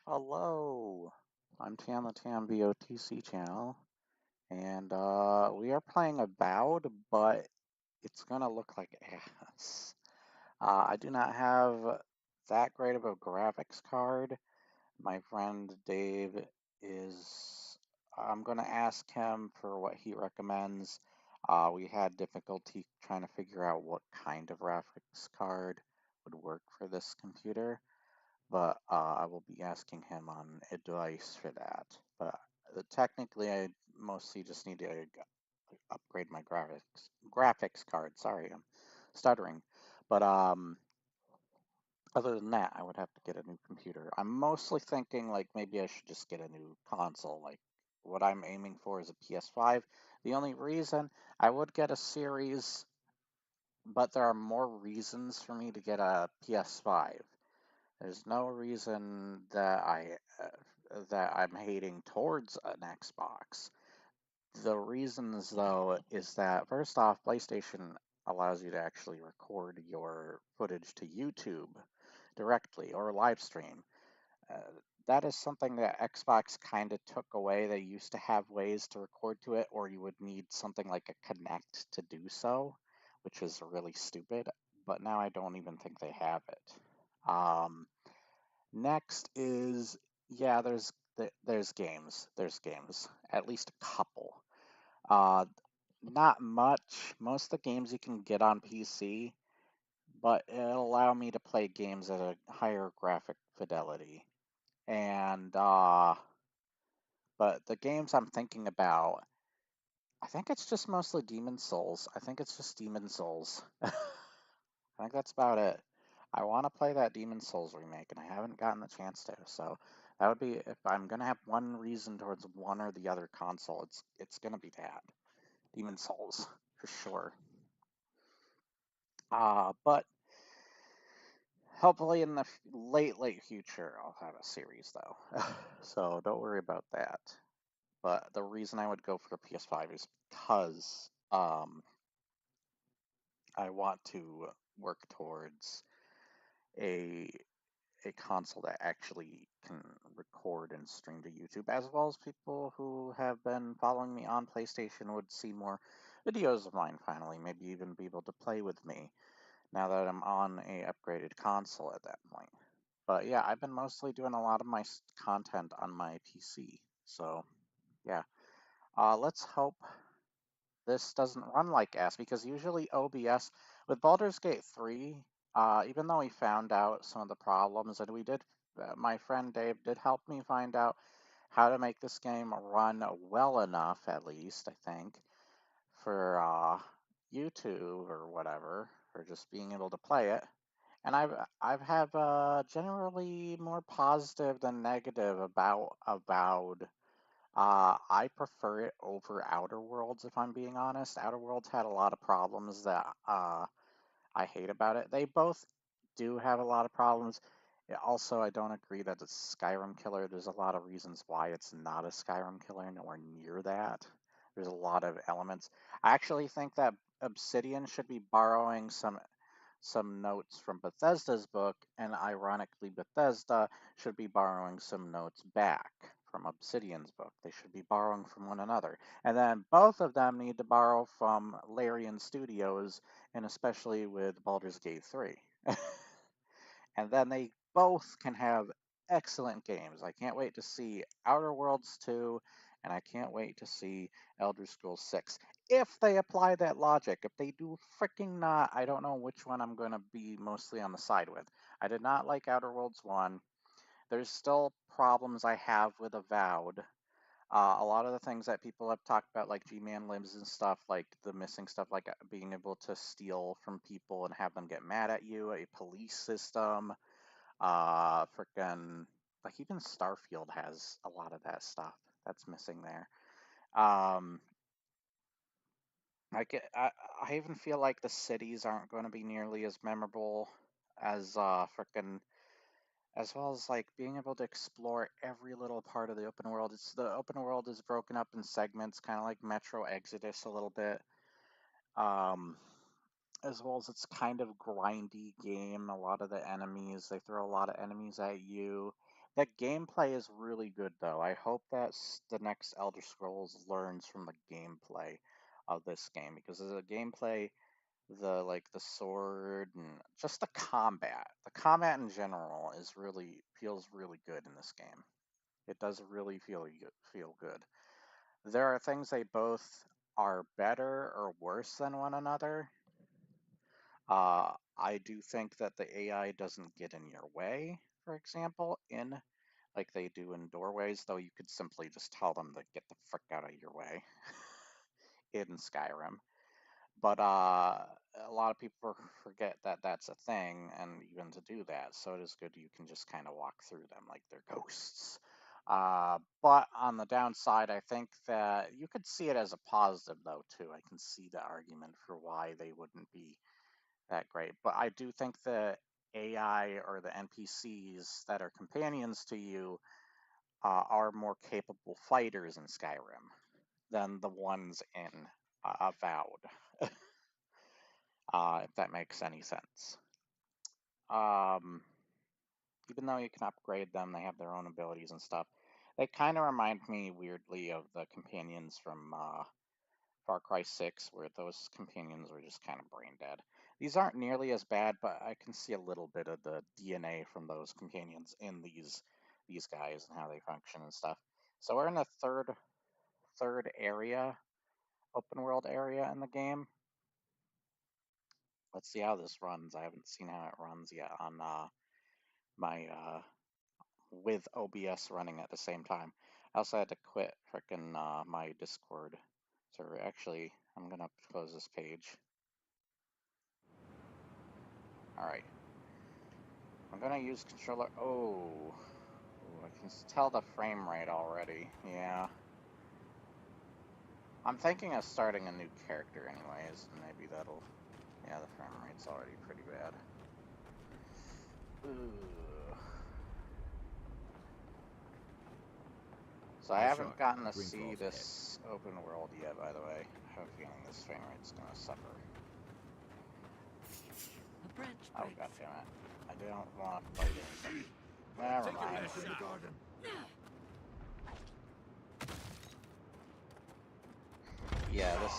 Hello, I'm Tan the Tan VOTC channel, and we are playing Avowed, but it's gonna look like ass. I do not have that great of a graphics card. My friend Dave is. I'm gonna ask him for what he recommends. We had difficulty trying to figure out what kind of graphics card would work for this computer, but I will be asking him on advice for that. But technically, I mostly just need to upgrade my graphics card. Sorry, I'm stuttering. But other than that, I would have to get a new computer. I'm mostly thinking like maybe I should just get a new console. Like what I'm aiming for is a PS5. The only reason I would get a series, but there are more reasons for me to get a PS5. There's no reason that I'm hating towards an Xbox. The reasons, though, is that first off, PlayStation allows you to actually record your footage to YouTube directly or live stream. Uh, that is something that Xbox kind of took away. They used to have ways to record to it, or you would need something like a Kinect to do so, which is really stupid. But now I don't even think they have it. Next is, yeah, there's games. There's games, at least a couple. Uh, Not much. Most of the games you can get on PC, but it'll allow me to play games at a higher graphic fidelity. And but the games I'm thinking about, I think it's just mostly Demon Souls. I think it's just Demon Souls. I think that's about it. I want to play that Demon Souls remake, and I haven't gotten the chance to. So that would be if I'm gonna have one reason towards one or the other console, it's gonna be that Demon Souls for sure. But hopefully in the late future, I'll have a series though. So don't worry about that. But the reason I would go for the PS5 is because I want to work towards a a console that actually can record and stream to YouTube, as well as people who have been following me on PlayStation would see more videos of mine finally, maybe even be able to play with me now that I'm on a upgraded console at that point. But yeah, I've been mostly doing a lot of my content on my PC. So yeah, let's hope this doesn't run like S because usually OBS with Baldur's Gate 3, even though we found out some of the problems, and my friend Dave did help me find out how to make this game run well enough, at least, I think, for YouTube or whatever, or just being able to play it. And I've have generally more positive than negative about Avowed. I prefer it over Outer Worlds, if I'm being honest. Outer Worlds had a lot of problems that I hate about it. They both do have a lot of problems. Also, I don't agree that it's Skyrim killer. There's a lot of reasons why it's not a Skyrim killer, nowhere near that. There's a lot of elements. I actually think that Obsidian should be borrowing some notes from Bethesda's book, and ironically, Bethesda should be borrowing some notes back from Obsidian's book. They should be borrowing from one another. And then both of them need to borrow from Larian Studios, and especially with Baldur's Gate 3. And then they both can have excellent games. I can't wait to see Outer Worlds 2, and I can't wait to see Elder Scrolls 6. If they apply that logic, if they do freaking not, I don't know which one I'm going to be mostly on the side with. I did not like Outer Worlds 1. There's still problems I have with Avowed. A lot of the things that people have talked about, like G-Man Lives and stuff, like the missing stuff, like being able to steal from people and have them get mad at you, a police system, freaking, like even Starfield has a lot of that stuff that's missing there. Um, I even feel like the cities aren't going to be nearly as memorable as freaking, as well as like being able to explore every little part of the open world. The open world is broken up in segments, kind of like Metro Exodus a little bit. Um, as well as it's kind of grindy game. A lot of the enemies, they throw a lot of enemies at you. The gameplay is really good, though. I hope that the next Elder Scrolls learns from the gameplay of this game, because the gameplay, the sword and just the combat in general feels really good in this game. It does really feel good. There are things they both are better or worse than one another. I do think that the AI doesn't get in your way, for example, in like they do in doorways, though you could simply just tell them to get the frick out of your way in Skyrim. But a lot of people forget that that's a thing, and even to do that, so it is good you can just kind of walk through them like they're ghosts. But on the downside, I think that you could see it as a positive, though, too. I can see the argument for why they wouldn't be that great. But I do think the AI or the NPCs that are companions to you are more capable fighters in Skyrim than the ones in Avowed, if that makes any sense. Um, Even though you can upgrade them, they have their own abilities and stuff. They kind of remind me weirdly of the companions from Far Cry 6, where those companions were just kind of brain dead. These aren't nearly as bad, but I can see a little bit of the DNA from those companions in these guys and how they function and stuff. So we're in the third area, open world area in the game. Let's see how this runs. I haven't seen how it runs yet on my with OBS running at the same time. I also had to quit frickin' my Discord server. Actually, I'm gonna close this page. Alright. I'm gonna use controller. Oh. Ooh, I can tell the frame rate already. Yeah. I'm thinking of starting a new character anyways, and maybe that'll. Yeah, the frame rate's already pretty bad. Ooh. So I haven't gotten to see this open world yet, by the way. I have a feeling this frame rate's gonna suffer. Oh, goddammit. I don't want to fight anything. Never mind. Yeah,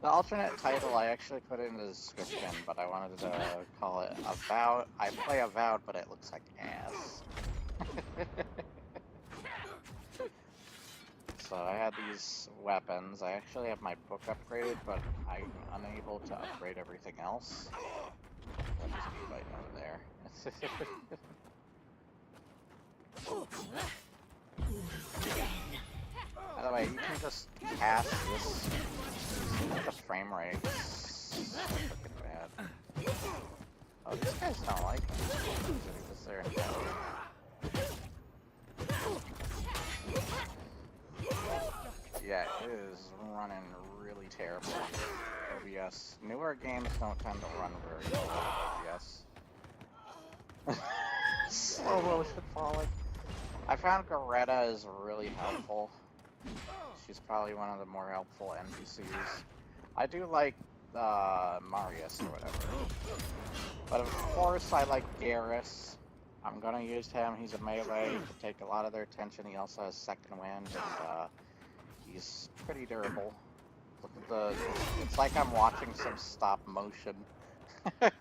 the alternate title I actually put in the description, but I wanted to call it Avowed. I play Avowed, but it looks like ass. So I had these weapons. I actually have my book upgraded, but I'm unable to upgrade everything else. I'll just be fighting over there. By the way, you can just cast this. The frame rate is so freaking bad. Oh, these guys don't like me because they're intelligent. Yeah, it is running really terrible. OBS. Newer games don't tend to run very well with OBS. Slow motion falling. I found Greta is really helpful. She's probably one of the more helpful NPCs. I do like Marius or whatever. But of course I like Garrus. I'm gonna use him. He's a melee to take a lot of their attention. He also has second wind and he's pretty durable. Look at the... It's like I'm watching some stop motion. I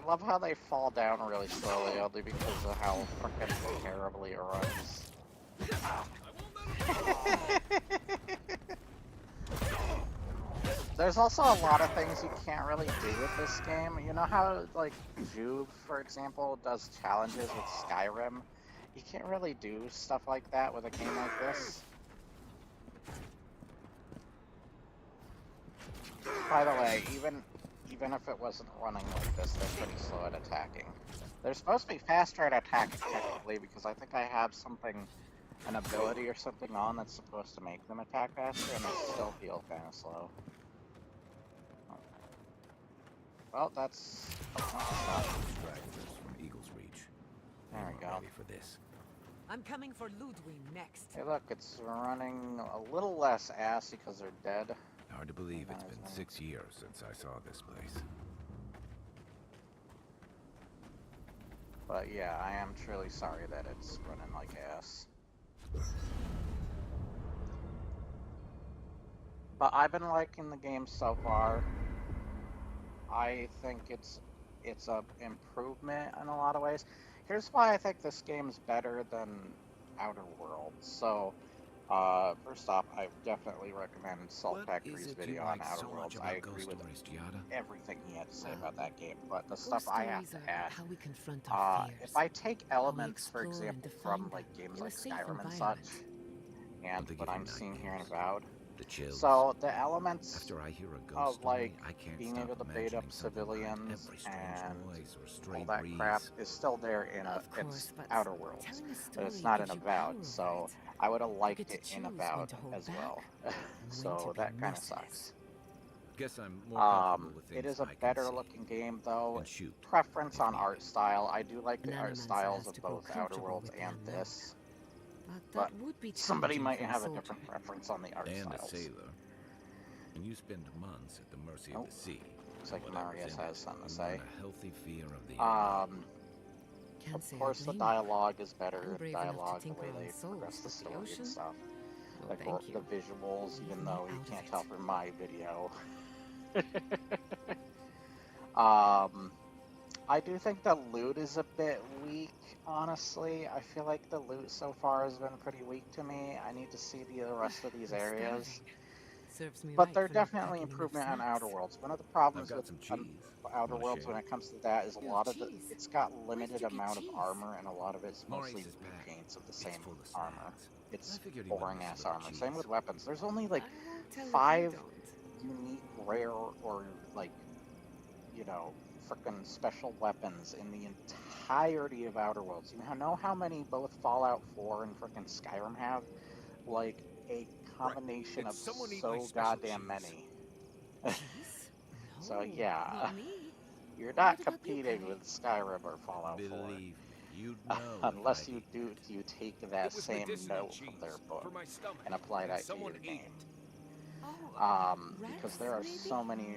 love how they fall down really slowly, only because of how frickin' terribly it runs. There's also a lot of things you can't really do with this game. You know how, like, Juve, for example, does challenges with Skyrim? You can't really do stuff like that with a game like this. By the way, even if it wasn't running like this, they're pretty slow at attacking. They're supposed to be faster at attacking, technically, because I think I have an ability or something on that's supposed to make them attack faster, and they still feel kind of slow. Well, that's... from Eagle's Reach. There we go. Ready for this. I'm coming for Ludwig next. Hey, look, it's running a little less assy because they're dead. Hard to believe it's been 6 years since I saw this place. But yeah, I am truly sorry that it's running like ass. But I've been liking the game so far. I think it's a improvement in a lot of ways. Here's why I think this game's better than Outer Worlds. So, first off, I definitely recommend Salt What is Factory's it you video on like Outer so much Worlds. I about agree ghost with stories, Giada? everything he had to say Well, about that game, but the stuff ghost I have stories to are add, how we confront our if fears, I take how we elements, for explore and example, define from them like games in a like safe Skyrim and such, environment. and Don't they what give you I'm seeing here in nightmares? Avowed, The chills? so the elements After I hear a ghost of story, like I can't being stop able to bait up imagining something behind civilians every strange and noise or all stray that crap breeze. is still there in Of it's course, but Outer Worlds, telling a but it's story not in gives you power Avowed. over So it. I would have You liked get to it in choose when Avowed to hold as well. back and when to So be that kind of merciless. sucks. Guess I'm more comfortable with It things is a I can better see looking game though. and shoot Preference if on needed. art style. I do like An the art animancer styles has of to grow both Outer comfortable Worlds with the and unknown. this, But but that would be somebody challenging might for a have a soldier. different preference on the art And a styles. sailor. And you spend months at the mercy of Oh, the sea looks and like whatever's Marius in has it. something to You say. learn a healthy fear of the unknown. Um, Can't of say I course, the blame you. dialogue is I'm better. brave enough to Dialogue, the tinker way on they progress souls, the but the story and ocean? stuff. No, The thank you. the visuals, Leave even me though you out of can't it. tell from my video. um, I do think the loot is a bit weak. Honestly, I feel like the loot so far has been pretty weak to me. I need to see the rest of these I'm areas. starving. Serves me But right they're for not definitely packing enough improvement on Outer snacks. Worlds. One of the I've problems got with some cheese. Outer Want to Worlds share? when it comes to that is a You have lot of cheese. it's got Where did limited you get amount of cheese? armor, and a lot of it's mostly Maurice's pack. repaints of the It's same full of armor. snacks. I It's figured he wouldn't boring miss a ass little armor. Same with cheese. weapons. There's only like I won't tell if you 5 don't. unique, rare, or like frickin' special weapons in the entirety of Outer Worlds. You know how many both Fallout 4 and frickin' Skyrim have? Like a Right. combination Did of someone eat my so special goddamn cheese? many. Cheese? So No, yeah, not me. you're What not about you, competing Perry? with Skyrim or Fallout 4. Believe me, you'd know if Unless I'd you eaten it. take that It was same medicinal note from their cheese book for my stomach, and apply and that to someone your ate game. it. Oh, Because rats, there are maybe? so many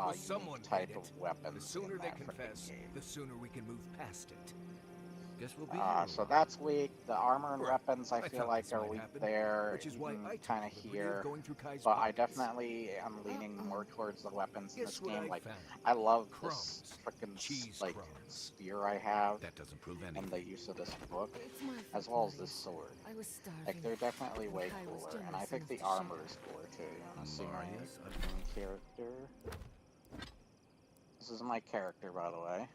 Well, unique someone ate type of it. The weapons sooner in they that frickin' confess, game. the sooner we can move past it. Guess we'll be here a So while. that's weak. The armor and Right. weapons I I feel thought like this are might weak happen, there, which is why even I kind took of the liberty of here. going through Kai's But I pockets. definitely am leaning more towards the weapons in this Guess what game. I Like, found? I love this Crumbs. frickin' Cheese like crumbs. spear I have That doesn't prove and the anything. use of this book, It's my as fault, well as this Marius. sword. I was Like, starving, they're definitely and way Kai was cooler, and I generous think enough the to armor share. is cooler too. You want to see my Marius, main character? This is my character, by the way.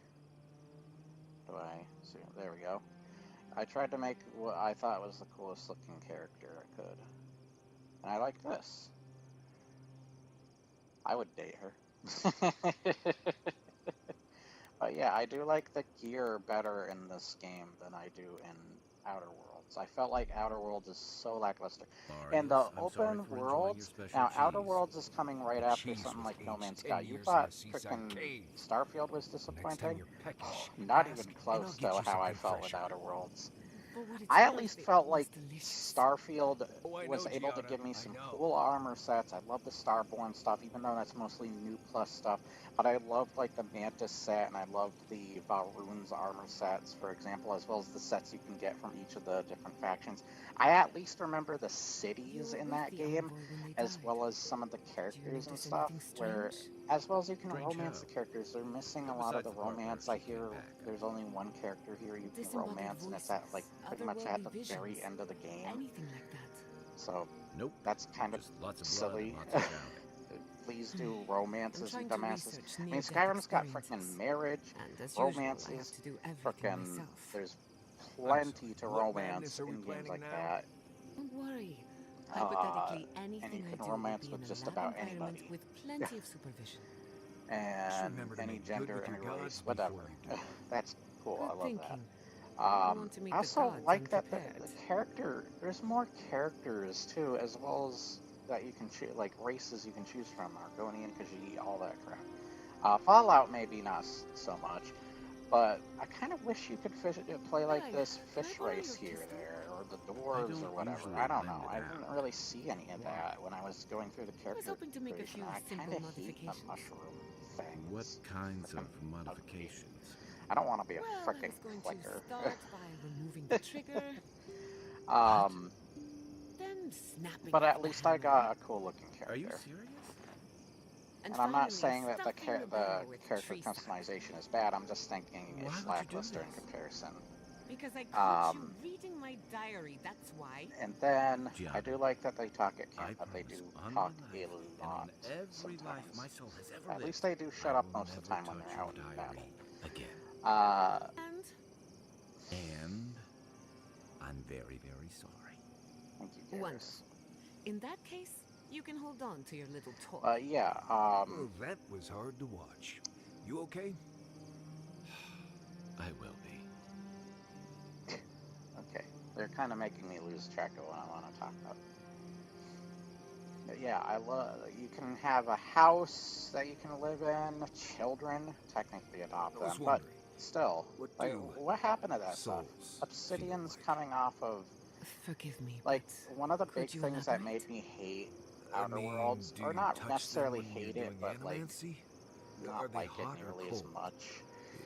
Do I see? There we go. I tried to make what I thought was the coolest looking character I could. And I like this. I would date her. But yeah, I do like the gear better in this game than I do in Outer Worlds. I felt like Outer Worlds is so lackluster. In the Marius, I'm sorry open for enjoying your worlds, special now Outer cheese. Worlds is coming right The after cheese something was like No aged Man's 10 Sky. You years in thought a seaside frickin' cave. Starfield was Next time disappointing? you're peckish, Not even ask, and I'll close get to you how I something felt with fresher. Outer Worlds. For what it's I at worth, least it felt was like delicious. Starfield Oh, I was know, able to Giada. give me I some know. cool armor sets. I love the Starborn stuff, even though that's mostly new plus stuff. But I loved like the Mantis set, and I loved the Valrune's armor sets, for example, as well as the sets you can get from each of the different factions. I at least remember the You cities were in with that the game, envoy when they as died. well as some of the Did you characters and notice stuff, anything where strange? as well as you can Strange romance how? the characters. They're missing a lot of Besides the the part where romance. I she came hear back. there's only one character here you can Disembodied romance, and it's at like voices, pretty much at otherworldly the very visions, end of the game. anything like that. So Nope. that's kind of Just lots of blood and silly. lots of shouting. Please do I'm romances, you trying to dumbasses. research I mean, near-death Skyrim's got frickin' experiences. marriage, And as usual, I have romances, to do everything frickin' myself. there's I'm sorry. plenty to What romance madness are we in games planning like now? that. Don't worry. Uh, Hypothetically, and you anything I can do will romance be in with a just lab about environment anybody. with plenty of supervision. Just And remember to any make good gender, with your any race, gods whatever. before you do. That's cool, I Good love that. thinking. You want to meet I the also gods like that the unprepared. character, there's more characters too, as well as that you can choose, like races you can choose from, Argonian, Khajiit, all that crap. Fallout maybe not so much, but I kind of wish you could play like Hi, this can I fish borrow race your here, pistol? there, or the I dwarves or don't whatever. usually I don't lend know. it I out. didn't really see any of Why? that when I was going through the I was character hoping to make a creation. few I kind simple of hate the modifications. mushroom things. What kinds of Frickin' ugly. modifications? I don't want to be a Well, I frickin' was going to clicker. start by removing the trigger, What? then snapping But off at the least I hammer, got a cool looking Are you character. serious? and And I'm not finally saying that stuffing the barrel with character tree sap. customization is bad. I'm just thinking Why it's would you do lackluster in this? comparison. Because I caught you Um, reading my diary, that's why. and then I Gianna, do like that they talk at I camp, but they promise do on talk my a life and lot on every life my sometimes. soul has ever At least lived, they do I shut up will most of the never time when touch they're your out in battle. diary again. And And I'm very, very sorry. Thank you, Garrus. wonderful. In that case, you can hold on to your little toy. But yeah, Well, that was hard to watch. You okay? I will be. okay. They're kind of making me lose track of what I want to talk about. But yeah, I love. You can have a house that you can live in. Children, technically adopt I was them, but wondering, still, what like, do what happened to that stuff? souls Obsidian's feel like? coming off of Forgive me, like but one of the big could you things that made elaborate? me hate I Outer mean, Worlds, do or you not touch them necessarily when you're hate it, doing but like animancy? not Are they like it hot or nearly as cold? much,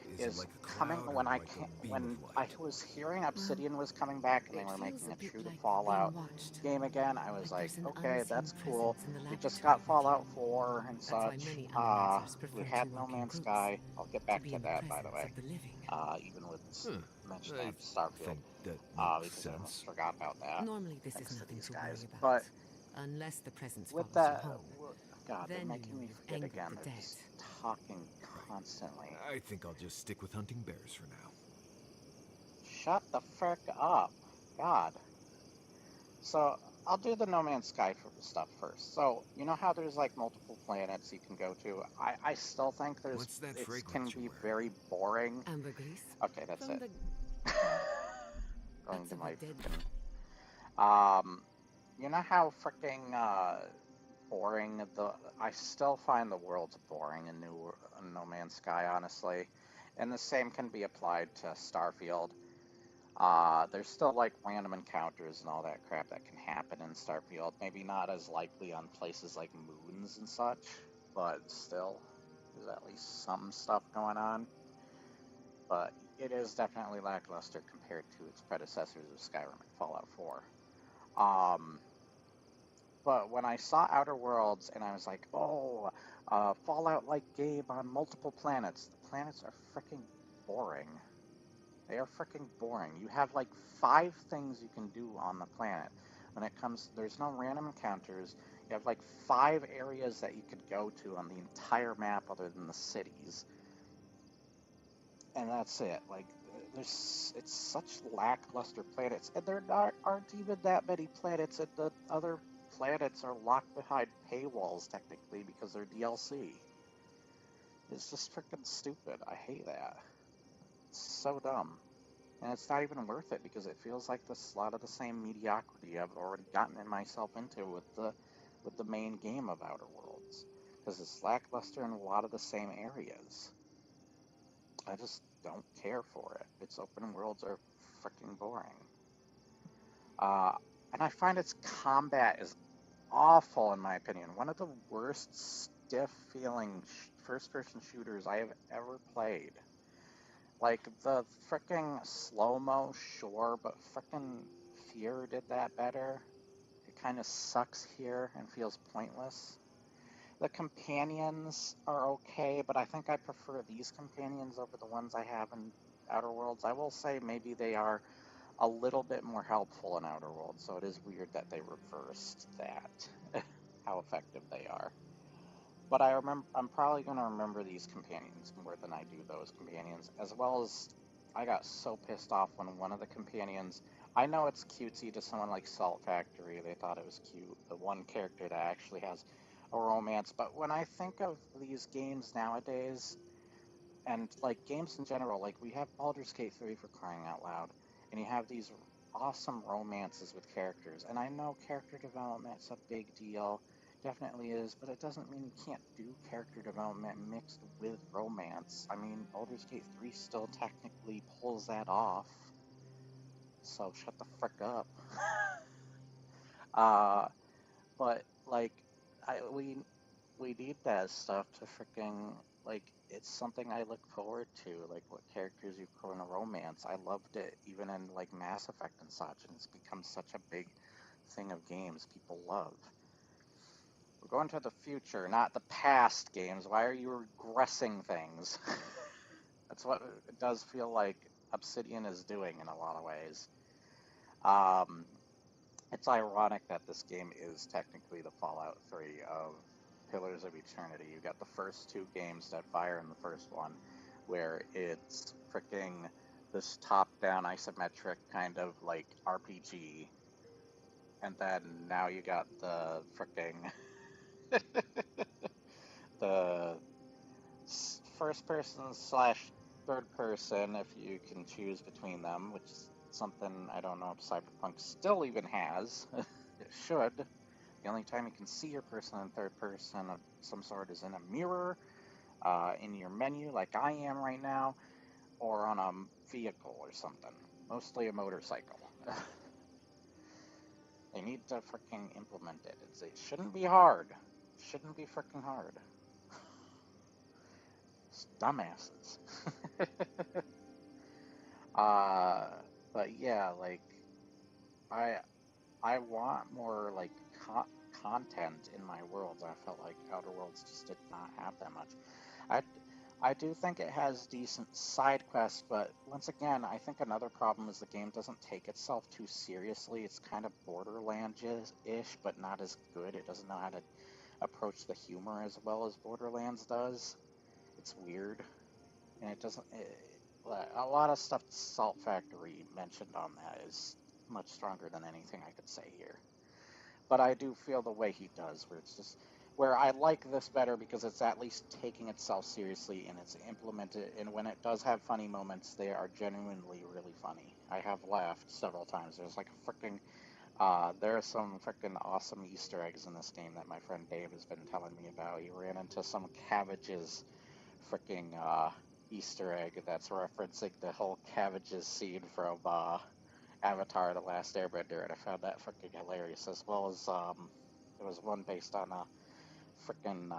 Is it is like a coming cloud or when I like can't a beam when of I light? was hearing Well, Obsidian was coming back and they it were feels making a a bit true to like Fallout being watched. game again. I was Like like, there's an okay, unseen that's cool. presence in the We just laboratory got with you. Fallout 4 and That's why such. many animancers We prefer had to No work in Man's groups, Sky. I'll get to back be to in the that, by the presence way. of the living. Even with Huh. mention I of Starfield, think that makes because I almost sense. forgot about that. Normally, this is Thanks to nothing these to guys. worry about. But Unless the presence with follows you that, home. God, they're Then you making know me you've forget angered again. the They're dead. just talking Right. constantly. I think I'll just stick with hunting bears for now. Shut the frick up. God. So, I'll do the No Man's Sky stuff first. So, you know how there's like multiple planets you can go to? I still think What's that it can fragrance you're be wearing? very boring. Ambergris? Okay, that's From it. the Going guts to of my a dead... you know how freaking boring I still find the worlds boring in No Man's Sky, honestly, and the same can be applied to Starfield. There's still like random encounters and all that crap that can happen in Starfield. Maybe not as likely on places like moons and such, but still, there's at least some stuff going on. But it is definitely lackluster compared to its predecessors of Skyrim and Fallout 4. But when I saw Outer Worlds and I was like, oh, Fallout-like game on multiple planets, the planets are freaking boring. They are freaking boring. You have like 5 things you can do on the planet. When it comes, there's no random encounters. You have like 5 areas that you could go to on the entire map other than the cities. And that's it. Like, it's such lackluster planets. And there aren't even that many planets, and the other planets are locked behind paywalls, technically, because they're DLC. It's just freaking stupid. I hate that. It's so dumb. And it's not even worth it because it feels like a lot of the same mediocrity I've already gotten myself into with the main game of Outer Worlds. Because it's lackluster in a lot of the same areas. I just don't care for it. Its open worlds are freaking boring. And I find its combat is awful, in my opinion. One of the worst stiff feeling first-person shooters I have ever played. Like, the fricking slow-mo, sure, but frickin' Fear did that better. It kind of sucks here and feels pointless. The companions are okay, but I think I prefer these companions over the ones I have in Outer Worlds. I will say maybe they are a little bit more helpful in Outer Worlds, so it is weird that they reversed that, how effective they are. But I'm probably going to remember these companions more than I do those companions, as well as I got so pissed off when one of the companions, I know it's cutesy to someone like Salt Factory, they thought it was cute, the one character that actually has a romance, but when I think of these games nowadays, and like games in general, like we have Baldur's Gate 3 for crying out loud, and you have these awesome romances with characters, and I know character development's a big deal, definitely is, but it doesn't mean you can't do character development mixed with romance. I mean, Baldur's Gate 3 still technically pulls that off, so shut the frick up. But like, we need that stuff to freaking like it's something I look forward to, like what characters you put in a romance. I loved it even in like Mass Effect and such, and it's become such a big thing of games people love. We're going to the future, not the past games. Why are you regressing things? That's what it does feel like Obsidian is doing in a lot of ways. Um, it's ironic that this game is technically the Fallout 3 of Pillars of Eternity. You got the first two games that fire in the first one, where it's freaking this top-down isometric kind of like RPG, and then now you got the freaking the first person slash third person if you can choose between them, which is something I don't know if Cyberpunk still even has. It should. The only time you can see your person in third person of some sort is in a mirror, in your menu, like I am right now, or on a vehicle or something. Mostly a motorcycle. They need to freaking implement it. It shouldn't be hard. It shouldn't be freaking hard. It's dumbasses. uh, but yeah, like I I want more like content in my worlds. I felt like Outer Worlds just did not have that much. I I do think it has decent side quests, but once again, I think another problem is the game doesn't take itself too seriously. It's kind of Borderlands-ish, but not as good. It doesn't know how to approach the humor as well as Borderlands does. It's weird, and it doesn't. A lot of stuff Salt Factory mentioned on that is much stronger than anything I could say here. But I do feel the way he does, where it's just where I like this better because it's at least taking itself seriously and it's implemented. And when it does have funny moments, they are genuinely really funny. I have laughed several times. There's like a freaking there are some freaking awesome Easter eggs in this game that my friend Dave has been telling me about. He ran into some cabbages freaking Easter egg that's referencing the whole cabbages scene from Avatar: The Last Airbender, and I found that freaking hilarious. As well as there was one based on a freaking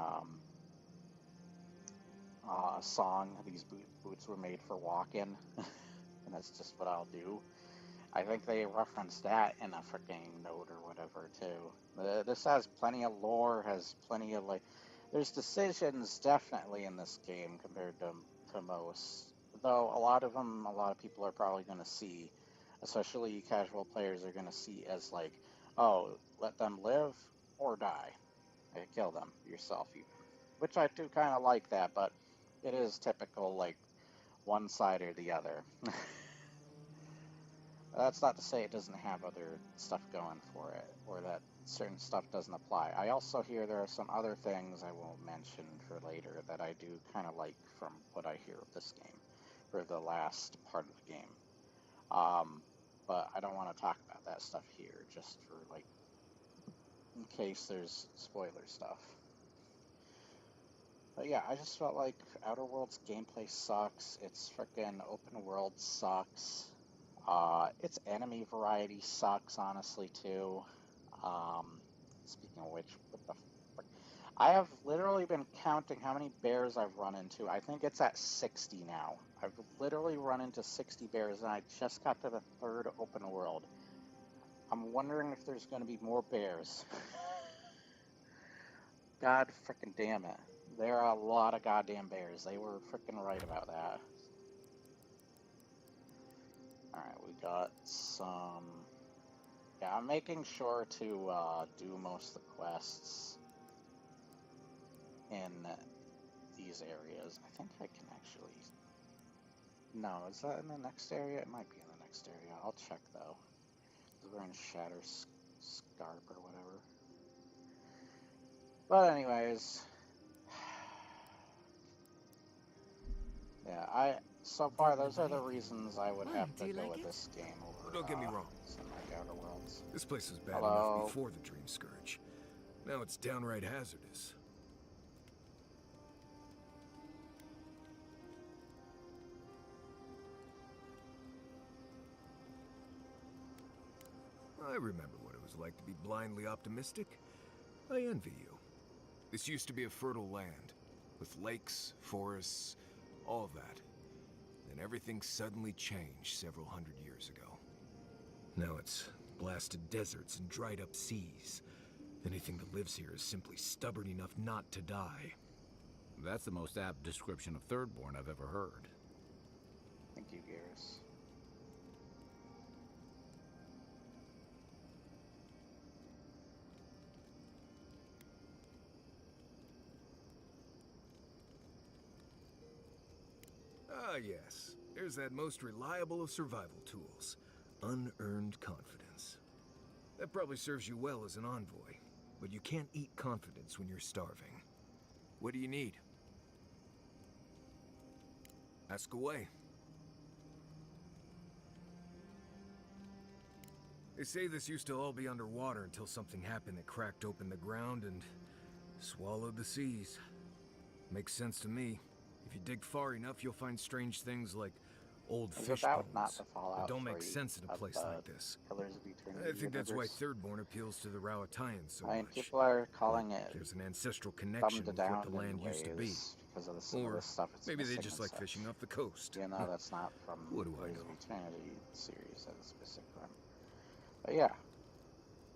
song. These boots were made for walking, and that's just what I'll do. I think they referenced that in a freaking note or whatever too. This has plenty of lore, has plenty of like. There's decisions definitely in this game compared to most. Though a lot of them, a lot of people are probably going to see, especially casual players, are going to see as like, oh, let them live or die, kill them yourself, even. Which I do kind of like that, but it is typical like one side or the other. That's not to say it doesn't have other stuff going for it, or that certain stuff doesn't apply. I also hear there are some other things I won't mention for later that I do kind of like from what I hear of this game, for the last part of the game. But I don't want to talk about that stuff here, just for like, in case there's spoiler stuff. But yeah, I just felt like Outer Worlds gameplay sucks. Its freaking open world sucks. Its enemy variety sucks, honestly, too. Speaking of which, what the frick? I have literally been counting how many bears I've run into. I think it's at 60 now. I've literally run into 60 bears, and I just got to the third open world. I'm wondering if there's going to be more bears. God freaking damn it. There are a lot of goddamn bears. They were freaking right about that. Alright, we got some... Yeah, I'm making sure to do most of the quests in these areas. I think I can actually... No, is that in the next area? It might be in the next area. I'll check, though. Because we're in Shatter Scarp or whatever. But anyways... Yeah, so far, those are the reasons I would have Do to you go like with it? this game over Don't get me wrong. some like Outer Worlds. This place was bad Hello? enough before the Dream Scourge. Now it's downright hazardous. I remember what it was like to be blindly optimistic. I envy you. This used to be a fertile land. with lakes, forests, all of that. Then everything suddenly changed several hundred years ago. Now it's blasted deserts and dried up seas. Anything that lives here is simply stubborn enough not to die. That's the most apt description of Thirdborn I've ever heard. Thank you, Garrus. Ah, yes. There's that most reliable of survival tools. Unearned confidence. That probably serves you well as an envoy, but you can't eat confidence when you're starving. What do you need? Ask away. They say this used to all be underwater until something happened that cracked open the ground and swallowed the seas. Makes sense to me. If you dig far enough, you'll find strange things like old Is fish Avowed not bones the that Fallout don't make 3 sense in a of place the like this. Pillars of Eternity I think that's why universe? Thirdborn appeals to the Rowattians so I mean, much. people are calling But it there's an ancestral dumbed connection with what down the land in used to be. ways because of some of Or the stuff it's maybe they missing just and like such. fishing off the coast. You know, that's not from What do I Pillars of know? Eternity series that it's missing from. But yeah,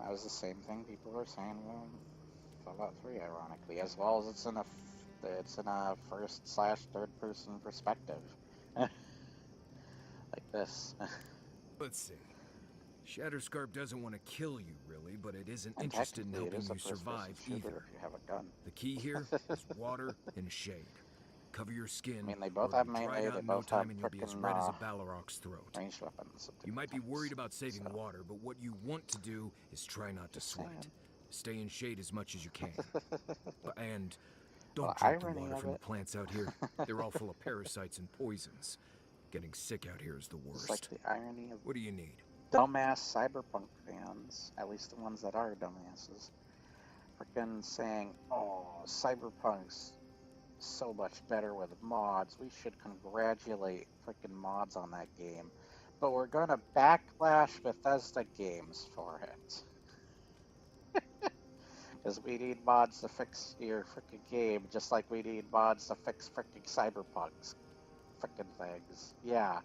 that was the same thing people were saying about Fallout 3, ironically, as well as it's in a first/third person perspective, like this. Let's see. Shatterscarp doesn't want to kill you, really, but it isn't And interested in technically, it helping is a you first-person survive shooter either. if you have a gun. The key here is water and shade. Cover your skin, I mean, they or both it'll have be dried melee. out They in no both have time and you'll be as freaking red as a Balrog's throat. ranged weapons. Of You might be different worried types, about saving so. water, but what you want to do is try not to Just sweat. saying. Stay in shade as much as you can. And Well, don't the drink the irony water of from the it. plants out here. They're all full of parasites and poisons. Getting sick out here is the It's like worst. the irony of What do you need? dumbass cyberpunk fans, at least the ones that are dumbasses, freaking saying, "Oh, cyberpunk's so much better with mods. We should congratulate freaking mods on that game, but we're gonna backlash Bethesda games for it." Because we need mods to fix your freaking game, just like we need mods to fix freaking Cyberpunk's freaking things. Yeah,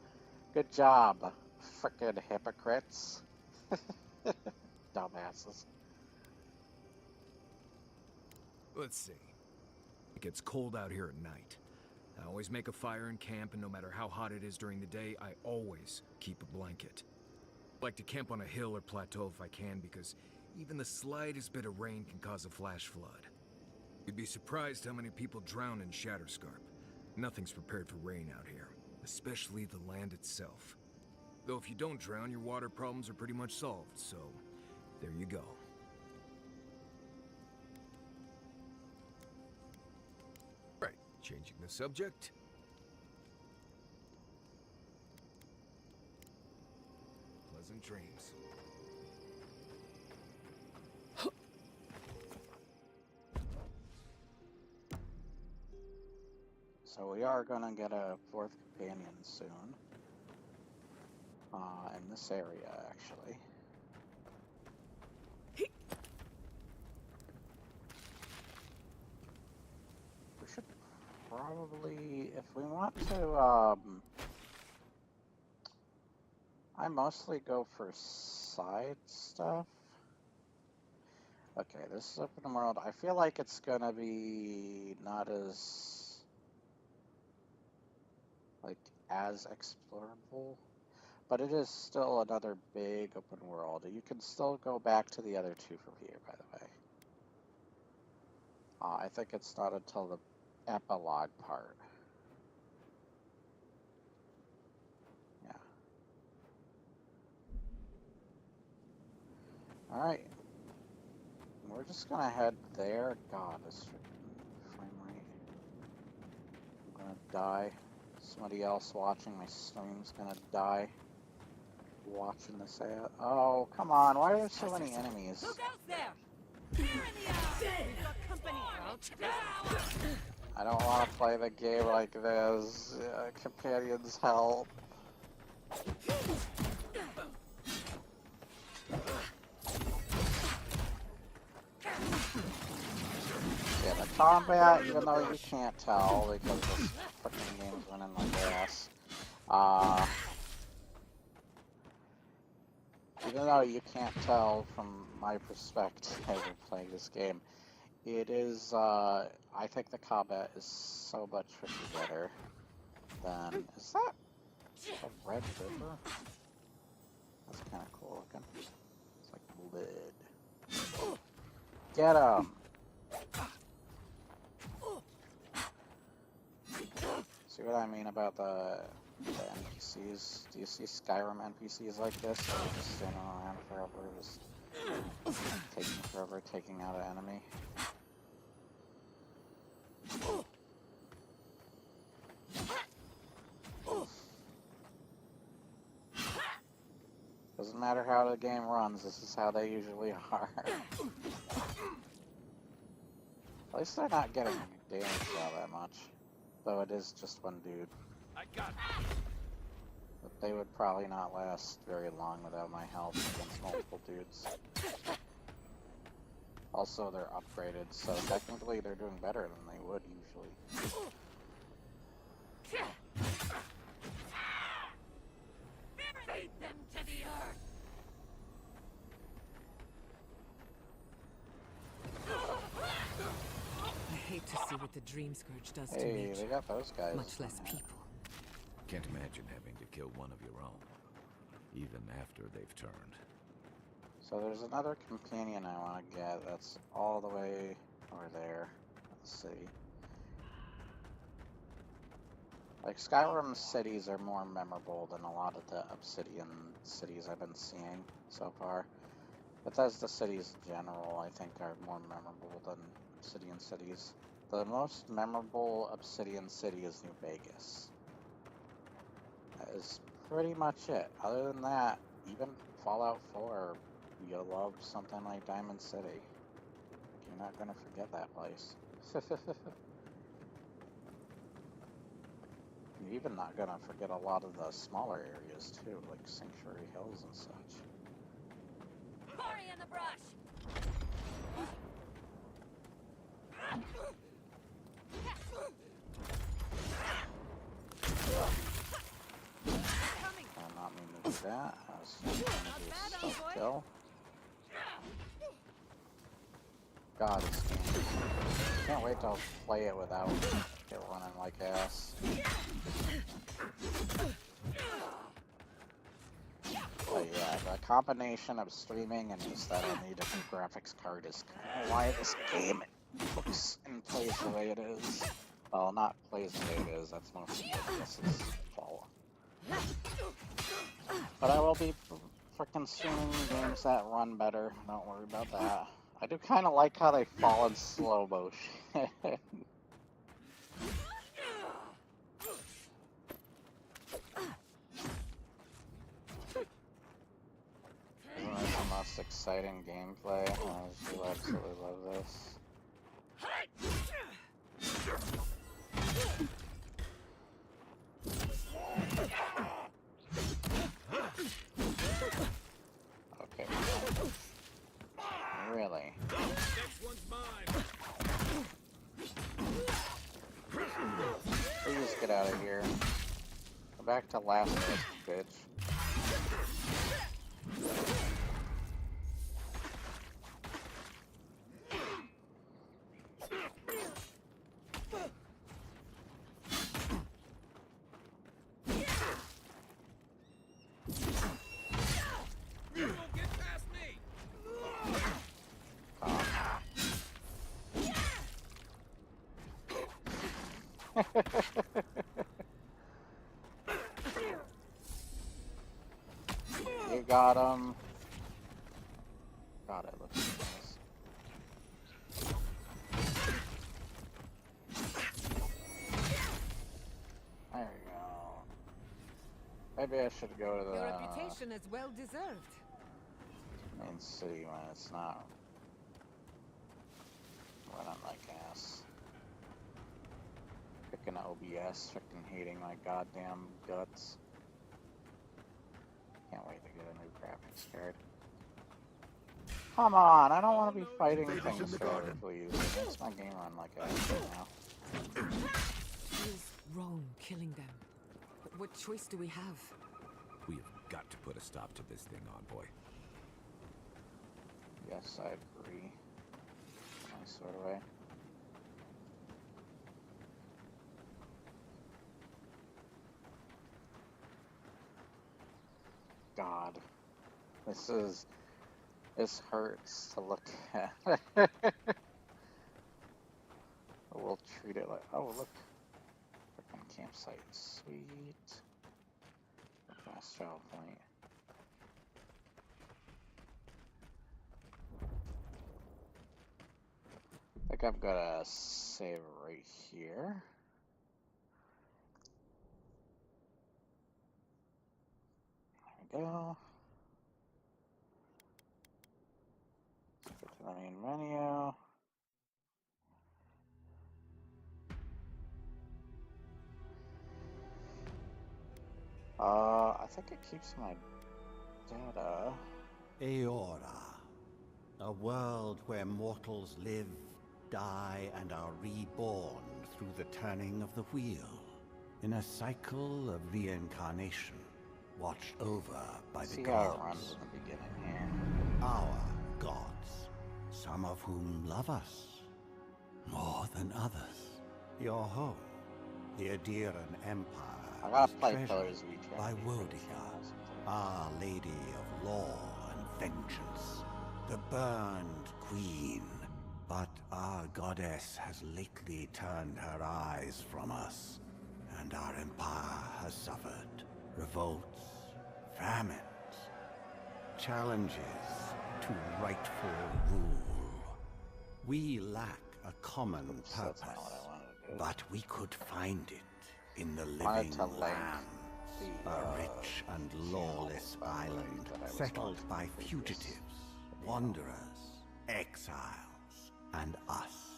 good job, freaking hypocrites. Dumbasses. Let's see. It gets cold out here at night. I always make a fire in camp, and no matter how hot it is during the day, I always keep a blanket. I like to camp on a hill or plateau if I can, because even the slightest bit of rain can cause a flash flood. You'd be surprised how many people drown in Shatterscarp. Nothing's prepared for rain out here, especially the land itself. Though if you don't drown, your water problems are pretty much solved, so there you go. Right, changing the subject. Pleasant dreams. So we are gonna get a fourth companion soon. In this area, actually. We should probably, if we want to, I mostly go for side stuff. Okay, this is open world. I feel like it's gonna be not as, like, as explorable, but it is still another big open world. You can still go back to the other two from here, by the way. I think it's not until the epilogue part. Yeah. Alright. We're just gonna head there. God, this freaking frame rate. I'm gonna die. Somebody else watching my stream's gonna die. Watching this ad. Oh, come on. Why are there so many enemies? Look out there! Fire in the eye! We've got company out. I don't want to play the game like this. Companions help. Yeah, the combat, even though you can't tell because this fucking game's running like ass. Even though you can't tell from my perspective of playing this game, it is, I think the combat is so much freaking better than, is that a red river? That's kind of cool looking. It's like lid. Get him! See what I mean about the NPCs? Do you see Skyrim NPCs like this? Or are they just standing around forever, just taking forever, taking out an enemy? Doesn't matter how the game runs, this is how they usually are. At least they're not getting damaged all that much. Though it is just one dude. I got But they would probably not last very long without my help against multiple dudes. Also, they're upgraded, so technically they're doing better than they would usually. Feed them to the earth. I hate to see what the Dream Scourge does to Hey, nature, they got those guys. much less people. Can't imagine having to kill one of your own, even after they've turned. So there's another companion I want to get that's all the way over there. Let's see. Like, Skyrim cities are more memorable than a lot of the Obsidian cities I've been seeing so far. Bethesda cities in general, I think, are more memorable than Obsidian cities. The most memorable Obsidian city is New Vegas. That is pretty much it. Other than that, even Fallout 4, you'll love something like Diamond City. You're not gonna forget that place. You're even not gonna forget a lot of the smaller areas too, like Sanctuary Hills and such. Quarry in the brush. Coming. I'm not meaning to do that. I was just gonna do a stealth kill. God, this game. Can't wait to play it without it running like ass. But yeah, the combination of streaming and just that I need a new graphics card is kind of why this game looks and plays the way it is. Well, not plays the way it is, that's mostly this is fault. But I will be freaking streaming games that run better, don't worry about that. I do kind of like how they fall in slow motion. Isn't this the most exciting gameplay? I do absolutely love this. Okay. Really? Next one's mine. Please get out of here. Go back to last list, bitch. You won't get past me. You got him. God, it looks nice. There we go. Maybe I should go to Your the reputation is well deserved. main city when it's not running like ass. Freaking OBS, freaking hating my goddamn guts. Can't wait to get a new graphics card. Come on, I don't want to be fighting Invaders in things the for garden. who use it. It makes my game run like ass right now. Feels wrong killing them. But what choice do we have? We have got to put a stop to this thing, Envoy. Yes, I agree. Nice sort of way. God, this hurts to look at. We'll treat it like, oh look, freaking campsite, sweet. Fast travel point. I think I've got a save right here. There we go. Let's go to the main menu. I think it keeps my data. Aora, a world where mortals live, die, and are reborn through the turning of the wheel, in a cycle of reincarnation, watched over by the See how it runs gods. in the beginning here. Our gods, some of whom love us more than others. Your home, the Adiran Empire, I gotta is play treasured Pillars of Eternity by for the Wodica, channels. Our Lady of Law and Vengeance, the burned queen. But our goddess has lately turned her eyes from us, and our empire has suffered revolts, famines, challenges to rightful rule. We lack a common Oops, that's purpose, not what I wanted to do. but we could find it in the Wanted living to link lands. the, A rich and lawless channel island that I was settled watching by the previous fugitives, video. wanderers, exiles, and us.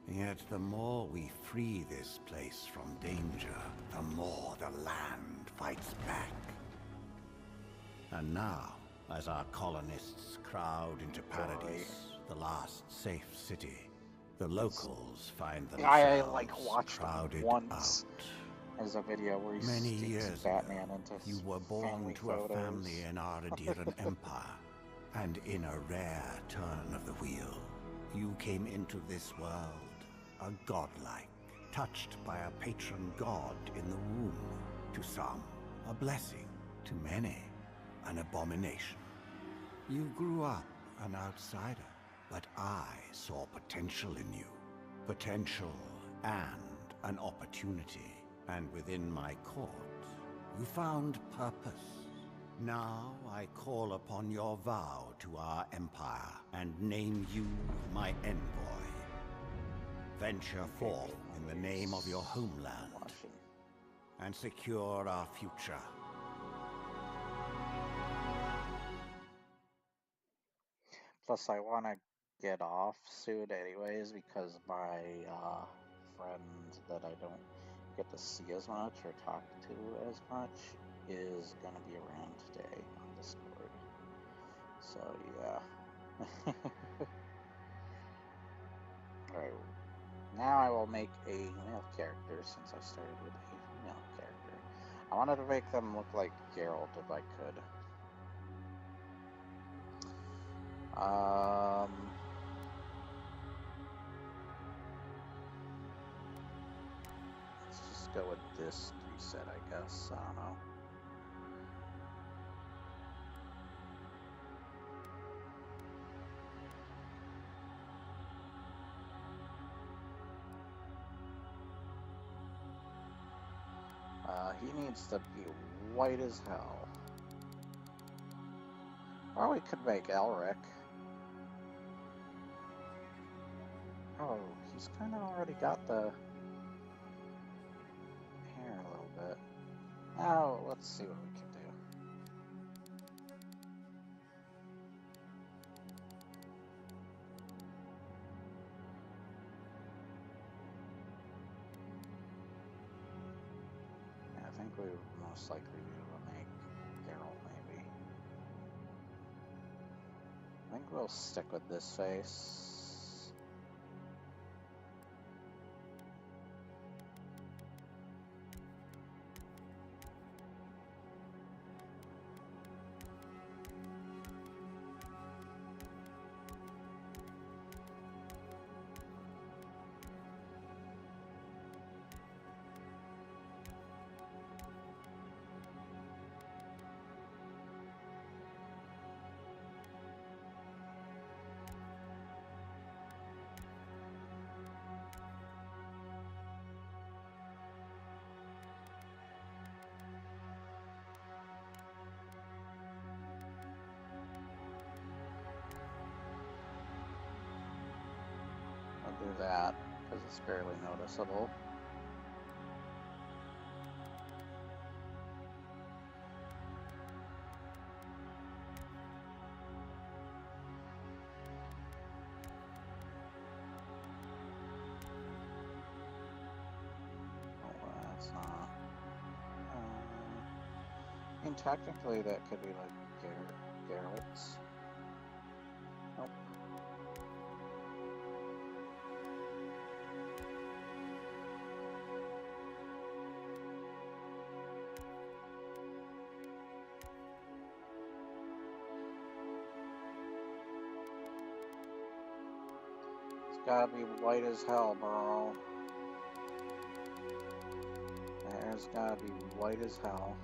Yet the more we free this place from danger, the more the land fights back. And now, as our colonists crowd into Paradise, the last safe city, the locals find I themselves like watched crowded once. out. There's a video where he Many sticks years Batman ago, into you were born family to photos. a family in our Adiran Empire, and in a rare turn of the wheel, you came into this world a godlike, touched by a patron god in the womb. To some, a blessing. To many, an abomination. You grew up an outsider, but I saw potential in you. Potential and an opportunity. And within my court, you found purpose. Now I call upon your vow to our empire and name you my envoy. Venture forth in the name of your homeland Watching. and secure our future. Plus, I want to get off soon, anyways, because my friend that I don't get to see as much or talk to as much is going to be around today on Discord. So, yeah. Alright, now I will make a male character since I started with a female character. I wanted to make them look like Geralt if I could. Let's just go with this preset, I guess. I don't know. He needs to be white as hell. Or we could make Elric. Oh, he's kind of already got the hair a little bit. Now, let's see what we can do. Yeah, I think we would most likely be able to make Geralt, maybe. I think we'll stick with this face. I'll do that because it's barely noticeable. Oh, that's not. I mean, technically that could be like Garrett's. Nope. It's gotta be white as hell, bro. The hair's gotta be white as hell.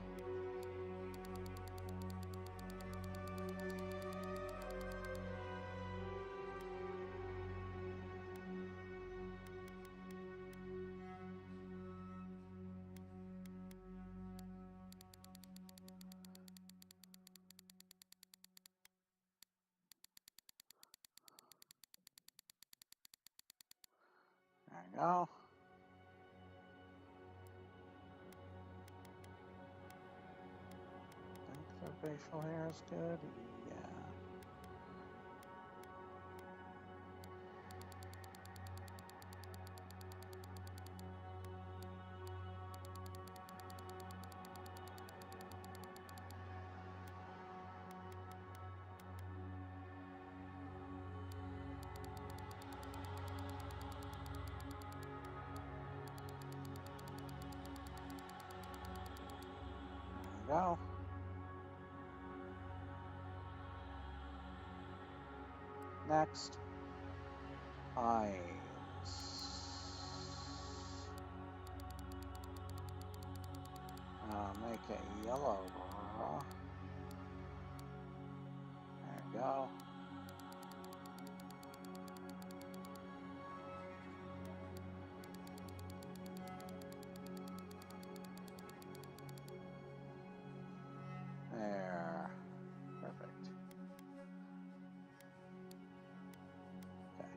There you go. Think the facial hair is good? Yeah. There you go. Next. Eyes. Make it yellow, bro. There you go. There. Perfect. Okay.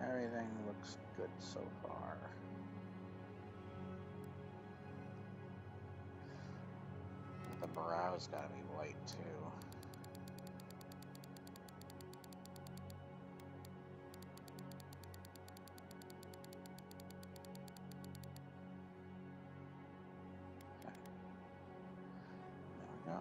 Everything looks good so far. The brow's gotta be white too. Okay. There we go.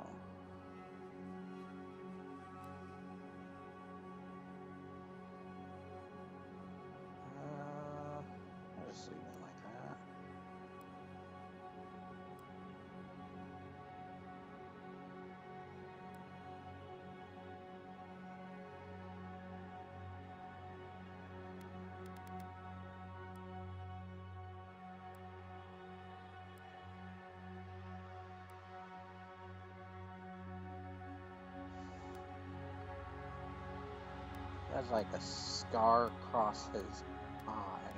I'll just leave it like that. He has like a scar across his eye.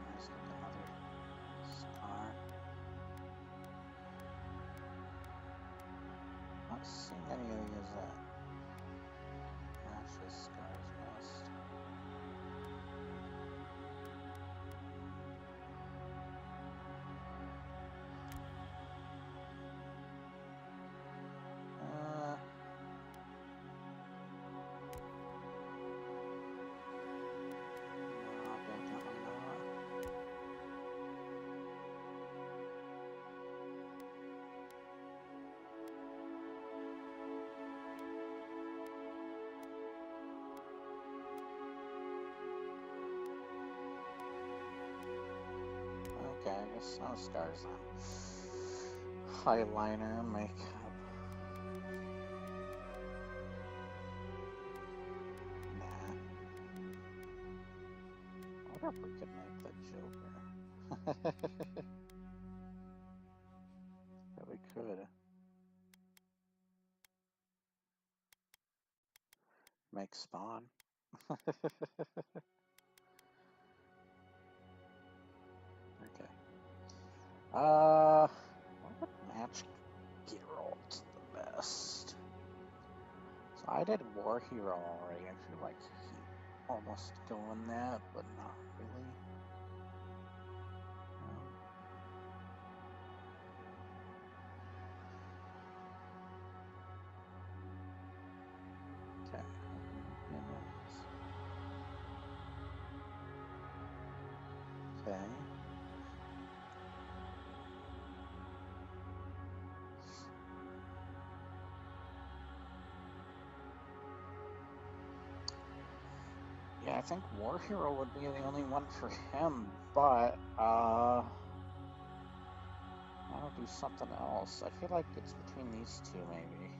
There's like another scar. Not seeing any of these that match his scars best. No, definitely not. face. No scars on. Eyeliner, makeup. Nah. I wonder if we could make the Joker. Yeah, we could. Make Spawn. Okay. What would match Geralt the best? So I did War Hero already. I feel like he almost doing that, but not really. Okay. Okay. Yeah, I think War Hero would be the only one for him, but I'll do something else. I feel like it's between these two, maybe.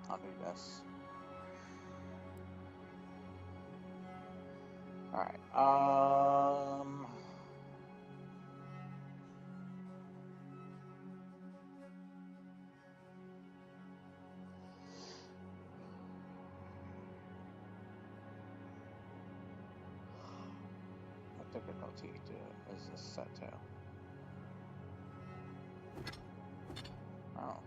I'll do this. Alright, what difficulty is this set to? Oh.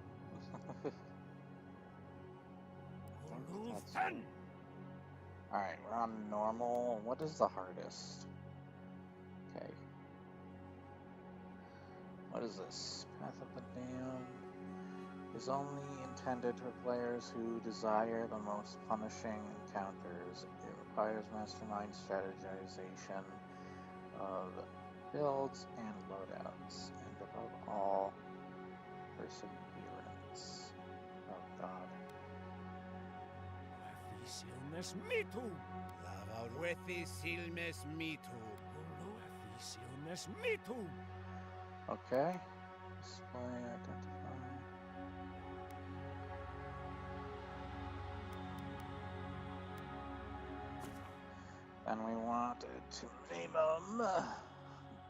Alright, we're on normal. What is the hardest? Okay. What is this? Path of the Damned is only intended for players who desire the most punishing encounters. It requires mastermind strategization of builds and loadouts, and above all, perseverance. Oh God. Silmes mitu. Lavaruethi silmes mitu. Uluethi silmes mitu. Okay. Display, identify. And we wanted to name him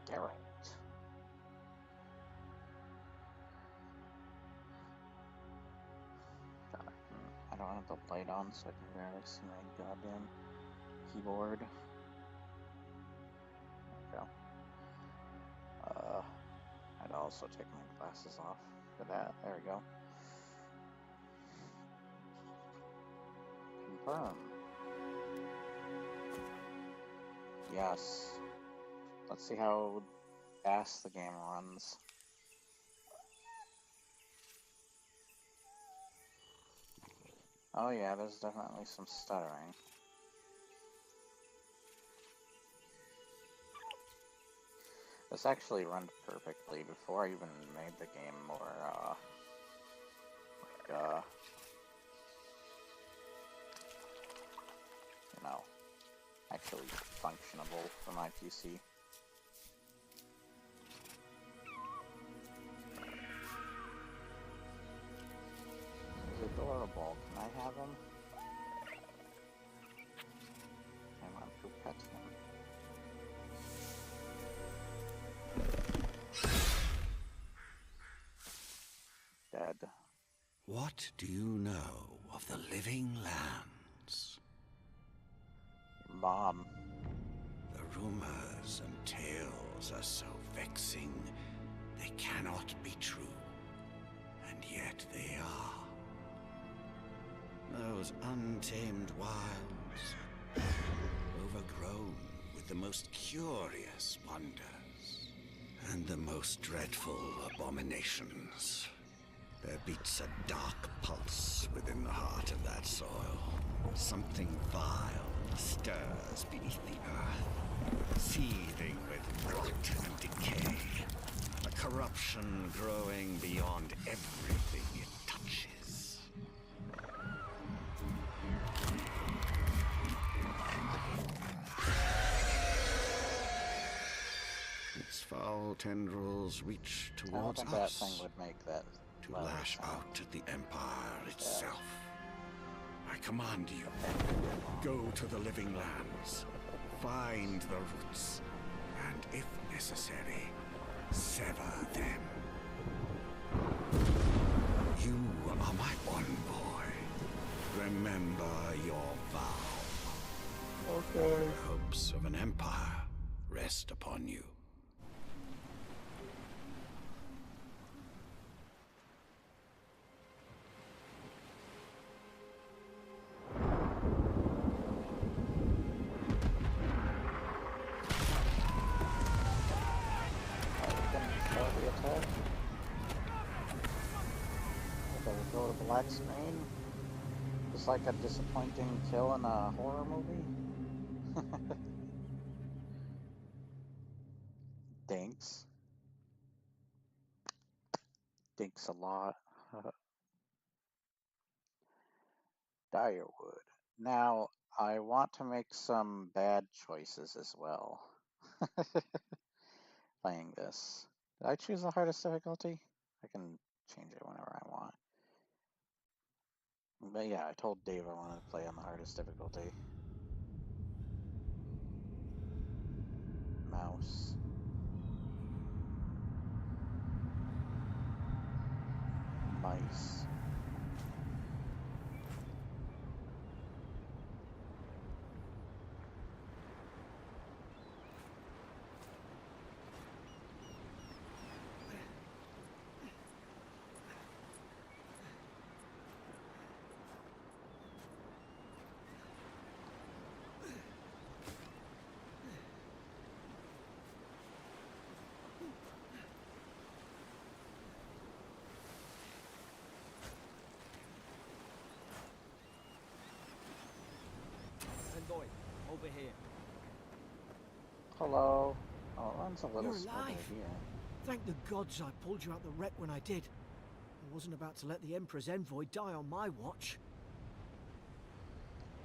Geralt. I don't have the light on, so I can barely see my goddamn keyboard. There we go. I'd also take my glasses off for that. There we go. Confirm. Yes. Let's see how fast the game runs. Oh yeah, there's definitely some stuttering. This actually runs perfectly before I even made the game more, you know, actually functionable for my PC. He's adorable. Can I have him? I want to pet him. Dead. What do you know of the living lands? Your mom. The rumors and tales are so vexing, they cannot be true. And yet they are. Those untamed wilds, overgrown with the most curious wonders, and the most dreadful abominations. There beats a dark pulse within the heart of that soil. Something vile stirs beneath the earth, seething with rot and decay. A corruption growing beyond everything it touches. foul tendrils reach I don't towards think that thing us would make that to loud lash sound. out at the Empire itself. I command you, go to the living lands, find the roots, and if necessary, sever them. You are my one boy. Remember your vow. Okay. The hopes of an empire rest upon you. Start the attack. Okay, we go to black screen. Just like a disappointing kill in a horror movie. Dinks. Dinks a lot. Direwood. Now, I want to make some bad choices as well. Playing this. Did I choose the hardest difficulty? I can change it whenever I want. But yeah, I told Dave I wanted to play on the hardest difficulty. Mouse. Mice. Envoy, over here. Hello. Oh, it runs a little You're smoother alive. here. Thank the gods I pulled you out the wreck when I did. I wasn't about to let the Emperor's envoy die on my watch.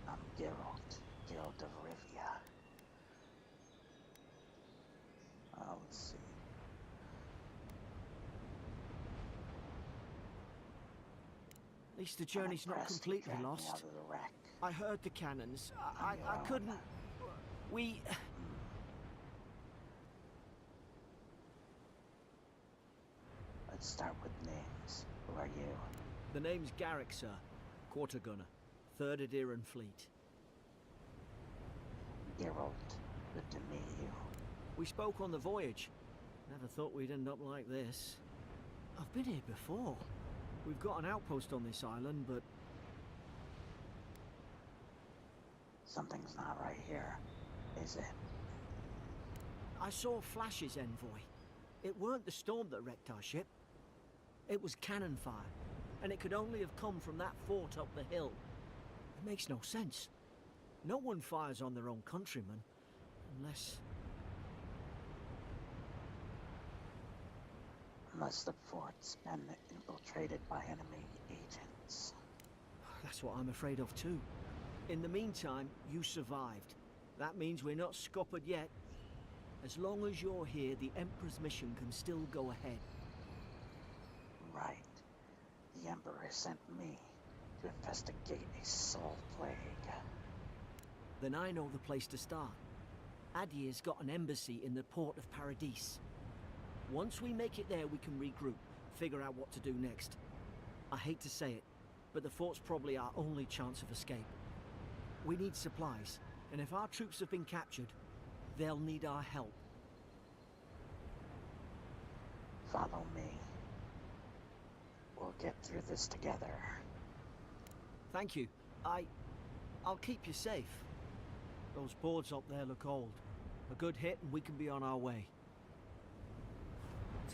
I'm Geralt, Geralt of Rivia. Let's see. At least the journey's not Unimpressed, you completely dragged me lost. out of the wreck. I heard the cannons. I Wow. couldn't... We... Let's start with names. Who are you? The name's Garrick, sir. Quarter gunner. 3rd Adheran Fleet. Geralt. Good to meet you. We spoke on the voyage. Never thought we'd end up like this. I've been here before. We've got an outpost on this island, but... Something's not right here, is it? I saw flashes, envoy. It weren't the storm that wrecked our ship. It was cannon fire, and it could only have come from that fort up the hill. It makes no sense. No one fires on their own countrymen, unless... Unless the fort's been infiltrated by enemy agents. That's what I'm afraid of too. In the meantime, you survived. That means we're not scuppered yet. As long as you're here, the Emperor's mission can still go ahead. Right. The Emperor sent me to investigate a soul plague. Then I know the place to start. Adir's got an embassy in the port of Paradis. Once we make it there, we can regroup, figure out what to do next. I hate to say it, but the fort's probably our only chance of escape. We need supplies, and if our troops have been captured, they'll need our help. Follow me. We'll get through this together. Thank you. I'll keep you safe. Those boards up there look old. A good hit and we can be on our way.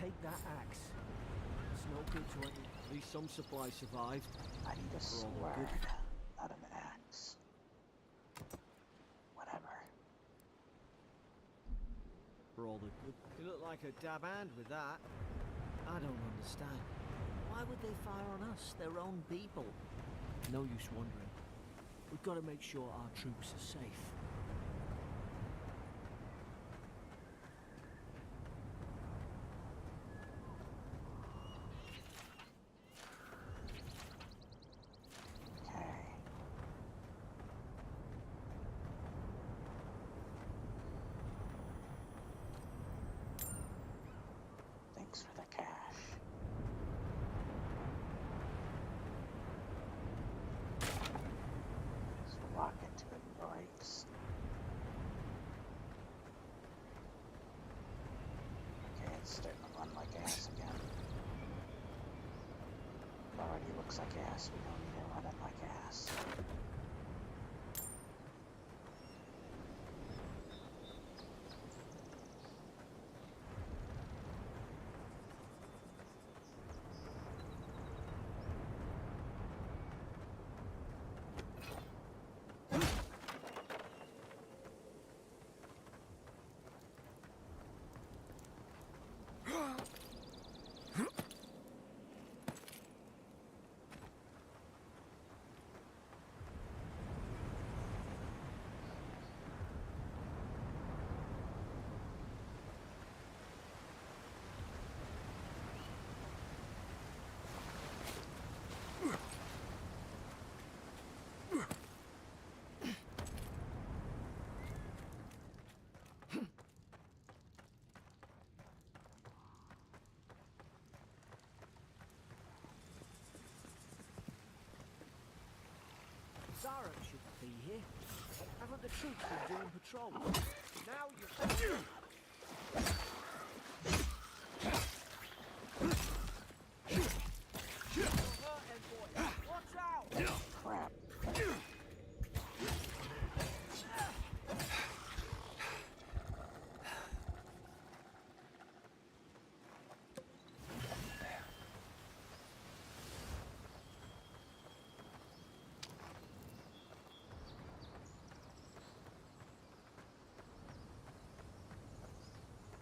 Take that axe. It's no good to any. At least some supplies survived. I need a For all the sword, good. not an axe. Whatever. For all the good. You look like a dab hand with that. I don't understand. Why would they fire on us, their own people? No use wondering. We've got to make sure our troops are safe. the troops been doing patrol? Now you... You're hurt, Envoy. Watch out! Crap.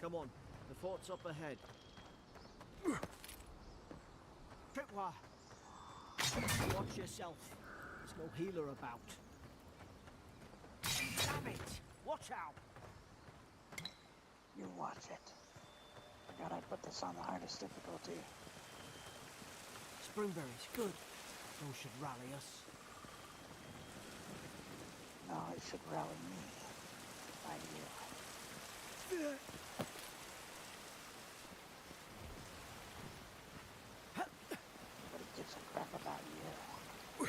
Come on, the fort's up ahead. Tripwire! Watch yourself. There's no healer about. Damn it! Watch out! You watch it. I gotta put this on the hardest difficulty. Springberries, good. Those should rally us. No, it should rally me. Not you. Nobody gives a crap about you.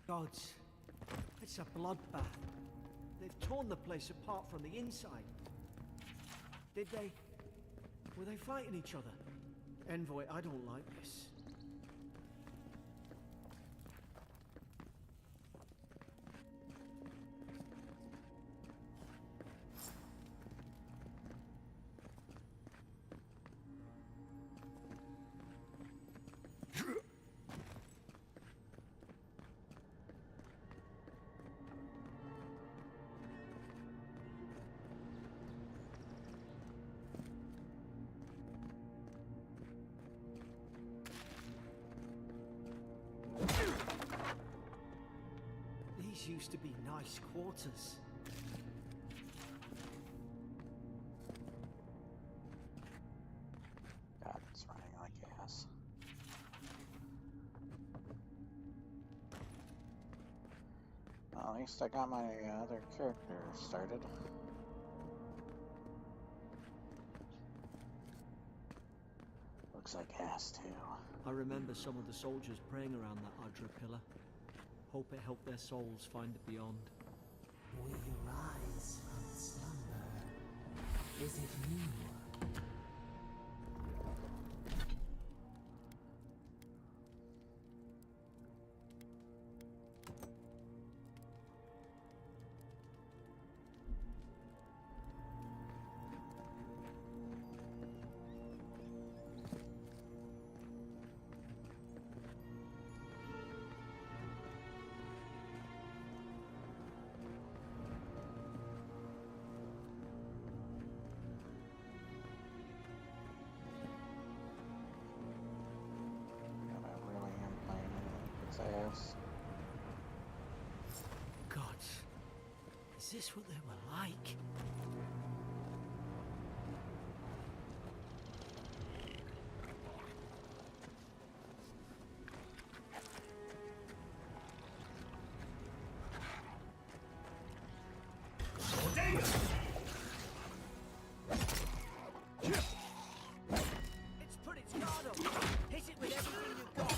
Gods, it's a bloodbath. They've torn the place apart from the inside. Did they? Were they fighting each other? Envoy, I don't like this. These used to be nice quarters. God, it's running like ass. Well, at least I got my other character started. Looks like ass too. I remember some of the soldiers praying around that Adra pillar. Hope it helped their souls find the beyond. We rise from slumber. Is it you? God, I really am playing its ass. Gods, is this what they were like? It's put its guard up. Hit it with everything you've got.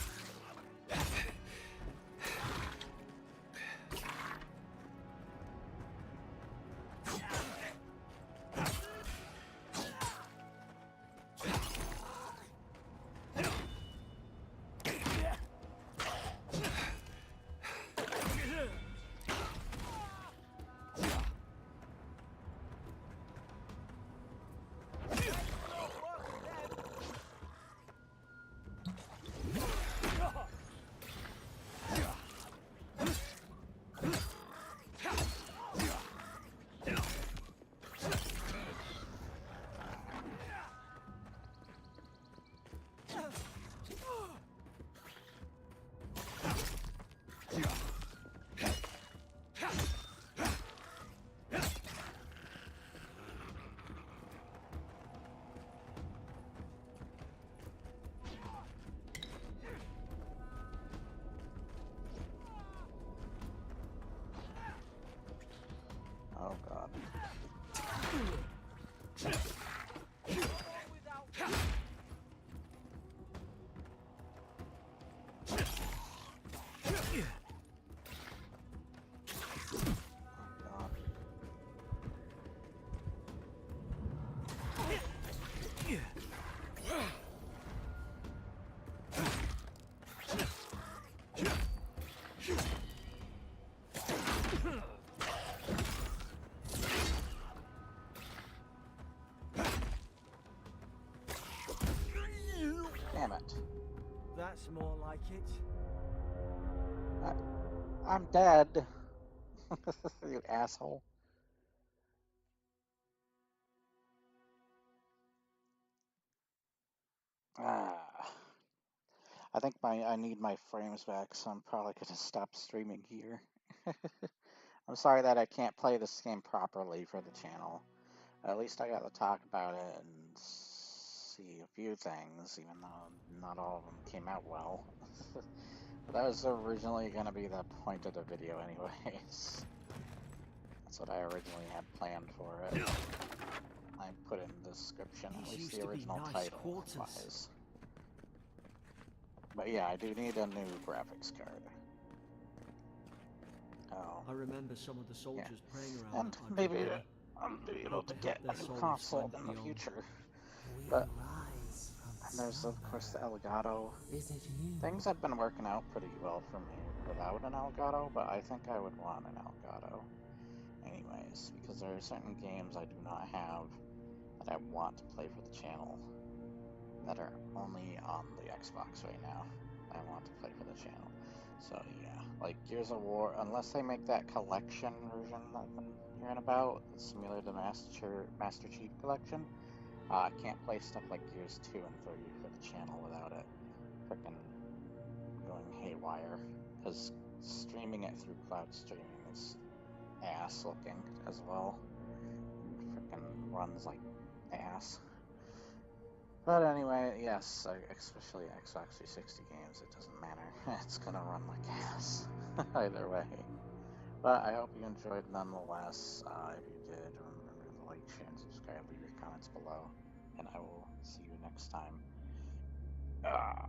That's more like it. I'm dead. You asshole. Ah. I think I need my frames back, so I'm probably gonna stop streaming here. I'm sorry that I can't play this game properly for the channel. At least I got to talk about it and see a few things, even though not all of them came out well. But that was originally going to be the point of the video anyways. That's what I originally had planned for it. I put in the description, at These least used the to be original nice title quarters. wise. But yeah, I do need a new graphics card. Oh. I remember some of the soldiers praying around And that maybe idea. I'll be able Hope to it get helped their a new souls console find in the beyond. future. We But rise from and there's of course the slumber. Elgato. Is it you? Things have been working out pretty well for me without an Elgato, but I think I would want an Elgato anyways, because there are certain games I do not have that I want to play for the channel that are only on the Xbox right now. I want to play for the channel. So yeah, like Gears of War, unless they make that collection version that I've been hearing about, the Simulator Master Chief Collection, I can't play stuff like Gears 2 and 3 for the channel without it frickin' going haywire. Because streaming it through cloud streaming is ass looking as well. Frickin' runs like ass. But anyway, yes, especially Xbox 360 games, it doesn't matter. It's gonna run like ass either way. But I hope you enjoyed nonetheless. If you did, remember to like, share, and subscribe. Leave your comments below. And I will see you next time. Ah.